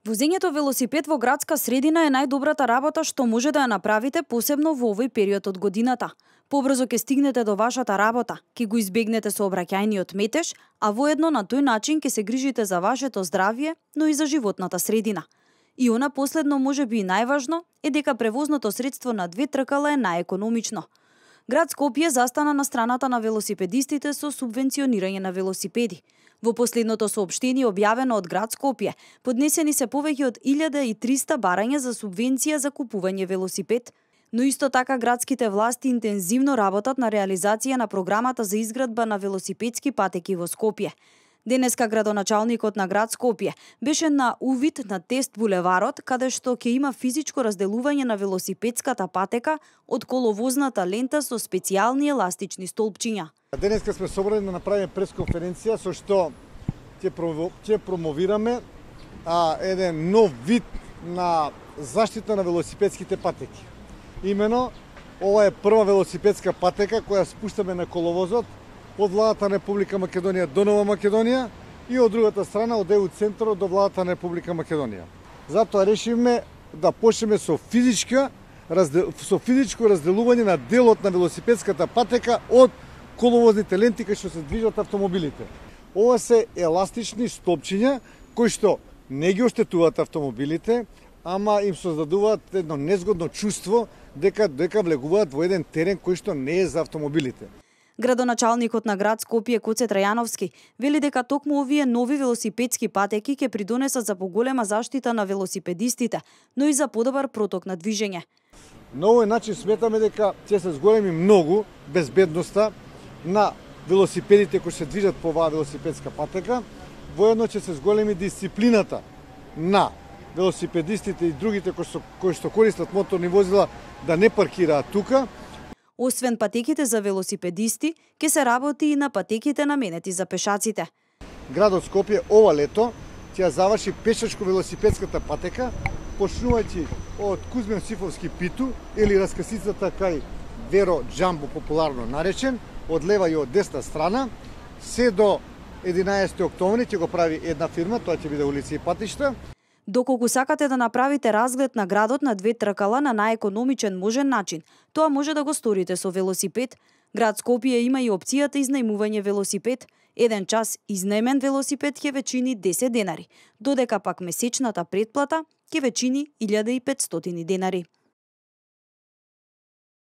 Возењето велосипед во градска средина е најдобрата работа што може да ја направите, посебно во овој период од годината. Побрзо ќе стигнете до вашата работа, ќе го избегнете сообраќајниот метеж, а воедно на тој начин ќе се грижите за вашето здравје, но и за животната средина. И она последно, можеби и најважно, е дека превозното средство на две тркала е најекономично. Град Скопје застана на страната на велосипедистите со субвенционирање на велосипеди. Во последното соопштение објавено од Град Скопје, поднесени се повеќе од 1300 барања за субвенција за купување велосипед, но исто така градските власти интензивно работат на реализација на програмата за изградба на велосипедски патеки во Скопје. Денеска градоначалникот на Град Скопје беше на увид на Тест булеварот, каде што ќе има физичко разделување на велосипедската патека од коловозната лента со специјални еластични столпчиња. Денеска сме собрани да направиме пресконференција со што ќе промовираме еден нов вид на заштита на велосипедските патеки. Имено, ова е прва велосипедска патека која спуштаме на коловозот од владата на Република Македонија до Нова Македонија и од другата страна од ЕУ центарот до владата на Република Македонија. Затоа решивме да почнеме со физичко разделување на делот на велосипедската патека од коловозните ленти кај што се движат автомобилите. Ова се еластични столпчиња кои што не ги оштетуваат автомобилите, ама им создадуваат едно незгодно чувство дека влегуваат во еден терен кој што не е за автомобилите. Градоначалникот на Град Скопје Коце Трајановски вели дека токму овие нови велосипедски патеки ќе придонесат за поголема заштита на велосипедистите, но и за подобар проток на движење. На овој начин сметаме дека ќе се зголеми многу безбедноста на велосипедите кои се движат по оваа велосипедска патека, воедно ќе се зголеми дисциплината на велосипедистите и другите кои што користат моторни возила да не паркираат тука. Освен патеките за велосипедисти, ќе се работи и на патеките наменети за пешаците. Градот Скопје ова лето ќе ја заврши пешачко-велосипедската патека, почнувајќи од Кузмен Сифовски Питу или раскасицата кај Веро Джамбо популарно наречен, од лева и од десна страна, се до 11 октомври ќе го прави една фирма, тоа ќе биде улици и патишта. Доколку сакате да направите разглед на градот на две тркала на најекономичен можен начин, тоа може да го сторите со велосипед. Град Скопје има и опцијата изнајмување велосипед. Еден час изнајмен велосипед ќе ве чини 10 денари, додека пак месечната претплата ќе ве чини 1500 денари.